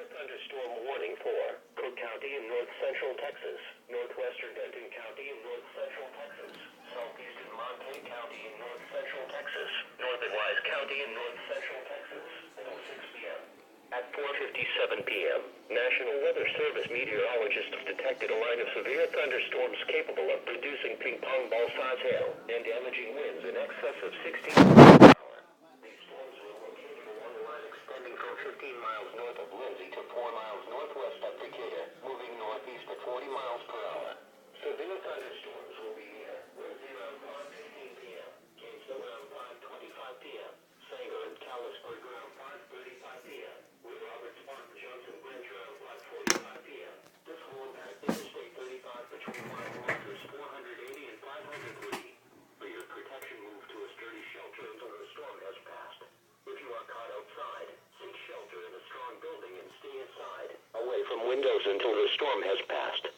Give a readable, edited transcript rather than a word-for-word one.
Thunderstorm warning for Cook County in north central Texas, northwestern Benton County in north central Texas, southeastern Montague County in north central Texas, northern Wise County in north central Texas, until 6 p.m. At 4:57 p.m., National Weather Service meteorologists detected a line of severe thunderstorms capable of producing ping-pong ball-size hail and damaging winds in excess of 16 miles per hour. These storms were located along a line extending from 15 miles north of Lindsay to 4 miles northwest of Decatur, moving northeast at 40 miles per hour. Severe thunderstorms will be near Lindsay around 5:15 p.m., Gainesville around 5:25 p.m., Sanger and Callisburg around 5:35 p.m., with Roberts Park, Johnson Branch around 5:45 p.m. This will impact Interstate 35 between mile markers 480 and 530. For your protection, move to a sturdy shelter until the storm has passed. If you are caught outside, seek shelter in a strong building and stay inside, away from windows until the storm has passed.